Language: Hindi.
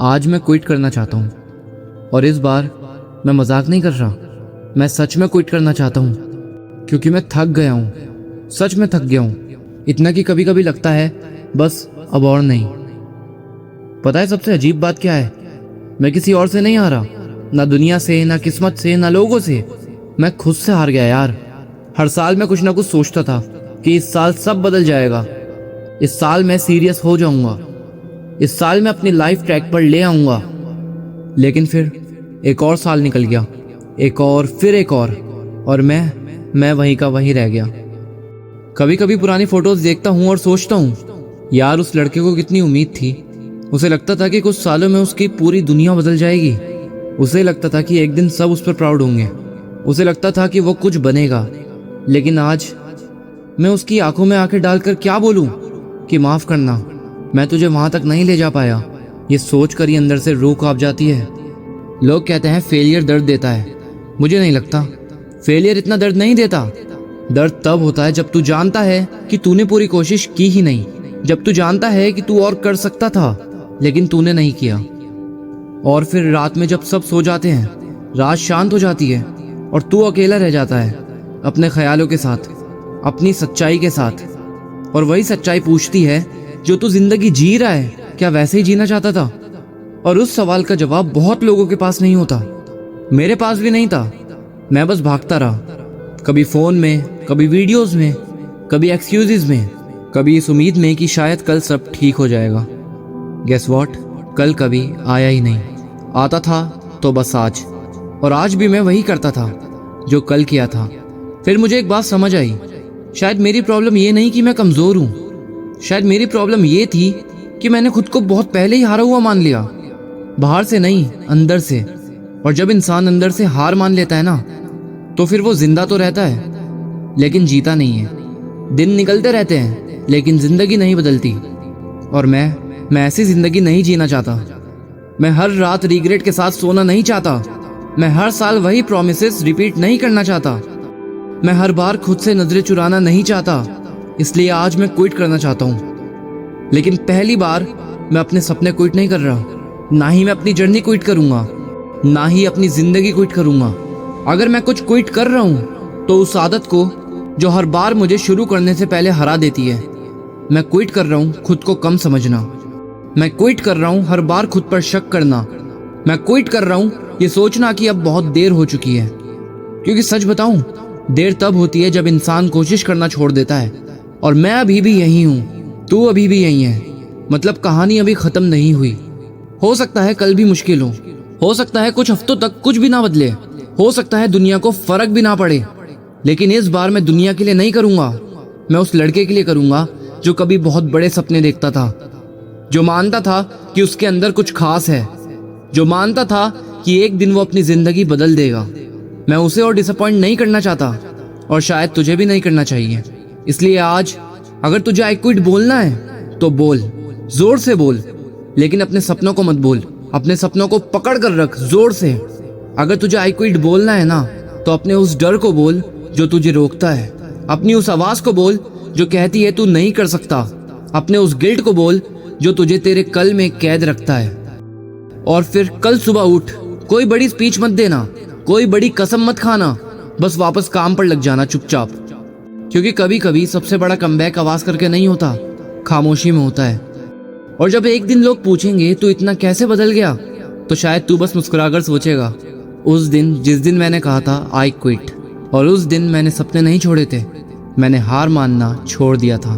आज मैं क्विट करना चाहता हूँ और इस बार मैं मजाक नहीं कर रहा। मैं सच में क्विट करना चाहता हूँ क्योंकि मैं थक गया हूँ। सच में थक गया हूँ, इतना कि कभी कभी लगता है बस अब और नहीं। पता है सबसे अजीब बात क्या है? मैं किसी और से नहीं हारा, ना दुनिया से, ना किस्मत से, ना लोगों से। मैं खुद से हार गया यार। हर साल मैं कुछ ना कुछ सोचता था कि इस साल सब बदल जाएगा, इस साल मैं सीरियस हो जाऊंगा, इस साल मैं अपनी लाइफ ट्रैक पर ले आऊंगा। लेकिन फिर एक और साल निकल गया, एक और, फिर एक और मैं वहीं का वहीं रह गया। कभी कभी पुरानी फोटोज देखता हूँ और सोचता हूँ यार उस लड़के को कितनी उम्मीद थी। उसे लगता था कि कुछ सालों में उसकी पूरी दुनिया बदल जाएगी। उसे लगता था कि एक दिन सब उस पर प्राउड होंगे। उसे लगता था कि वो कुछ बनेगा। लेकिन आज मैं उसकी आंखों में आंखें डालकर क्या बोलूं कि माफ करना, मैं तुझे वहां तक नहीं ले जा पाया। ये सोचकर ही अंदर से रूह कांप जाती है। लोग कहते हैं फेलियर दर्द देता है, मुझे नहीं लगता। फेलियर इतना दर्द नहीं देता। दर्द तब होता है जब तू जानता है कि तूने पूरी कोशिश की ही नहीं, जब तू जानता है कि तू और कर सकता था लेकिन तूने नहीं किया। और फिर रात में जब सब सो जाते हैं, रात शांत हो जाती है और तू अकेला रह जाता है अपने ख्यालों के साथ, अपनी सच्चाई के साथ। और वही सच्चाई पूछती है जो तू जिंदगी जी रहा है, क्या वैसे ही जीना चाहता था? और उस सवाल का जवाब बहुत लोगों के पास नहीं होता। मेरे पास भी नहीं था। मैं बस भागता रहा, कभी फोन में, कभी वीडियोस में, कभी एक्सक्यूजेस में, कभी इस उम्मीद में कि शायद कल सब ठीक हो जाएगा। गेस व्हाट, कल कभी आया ही नहीं। आता था तो बस आज। और आज भी मैं वही करता था जो कल किया था। फिर मुझे एक बात समझ आई, शायद मेरी प्रॉब्लम ये नहीं कि मैं कमजोर हूँ, शायद मेरी प्रॉब्लम ये थी कि मैंने खुद को बहुत पहले ही हारा हुआ मान लिया। बाहर से नहीं, अंदर से। और जब इंसान अंदर से हार मान लेता है ना, तो फिर वो जिंदा तो रहता है लेकिन जीता नहीं है। दिन निकलते रहते हैं लेकिन जिंदगी नहीं बदलती। और मैं ऐसी जिंदगी नहीं जीना चाहता। मैं हर रात रिग्रेट के साथ सोना नहीं चाहता। मैं हर साल वही प्रॉमिसेस रिपीट नहीं करना चाहता। मैं हर बार खुद से नजरें चुराना नहीं चाहता। इसलिए आज मैं क्विट करना चाहता हूँ। लेकिन पहली बार मैं अपने सपने क्विट नहीं कर रहा, ना ही मैं अपनी जर्नी क्विट करूंगा, ना ही अपनी जिंदगी क्विट करूंगा। अगर मैं कुछ क्विट कर रहा हूँ तो उस आदत को जो हर बार मुझे शुरू करने से पहले हरा देती है। मैं क्विट कर रहा हूँ खुद को कम समझना। मैं क्विट कर रहा हूँ हर बार खुद पर शक करना। मैं क्विट कर रहा हूँ ये सोचना कि अब बहुत देर हो चुकी है। क्योंकि सच बताऊं, देर तब होती है जब इंसान कोशिश करना छोड़ देता है। और मैं अभी भी यही हूँ, तू अभी भी यही है। मतलब कहानी अभी खत्म नहीं हुई। हो सकता है कल भी मुश्किल हो सकता है कुछ हफ्तों तक कुछ भी ना बदले, हो सकता है दुनिया को फर्क भी ना पड़े। लेकिन इस बार मैं दुनिया के लिए नहीं करूंगा, मैं उस लड़के के लिए करूंगा जो कभी बहुत बड़े सपने देखता था, जो मानता था कि उसके अंदर कुछ खास है, जो मानता था कि एक दिन वो अपनी जिंदगी बदल देगा। मैं उसे और डिसअपॉइंट नहीं करना चाहता और शायद तुझे भी नहीं करना चाहिए। इसलिए आज अगर तुझे आई क्विट बोलना है तो बोल, जोर से बोल। लेकिन अपने सपनों को मत बोल, अपने सपनों को पकड़ कर रख जोर से। अगर तुझे आई क्विट बोलना है ना, तो अपने उस डर को बोल जो तुझे रोकता है, अपनी उस आवाज को बोल जो कहती है तू नहीं कर सकता, अपने उस गिल्ट को बोल जो तुझे तेरे कल में कैद रखता है। और फिर कल सुबह उठ, कोई बड़ी स्पीच मत देना, कोई बड़ी कसम मत खाना, बस वापस काम पर लग जाना चुपचाप। क्योंकि कभी कभी सबसे बड़ा कमबैक आवाज करके नहीं होता, खामोशी में होता है। और जब एक दिन लोग पूछेंगे तू इतना कैसे बदल गया, तो शायद तू बस मुस्कुराकर सोचेगा, उस दिन जिस दिन मैंने कहा था आई क्विट, और उस दिन मैंने सपने नहीं छोड़े थे, मैंने हार मानना छोड़ दिया था।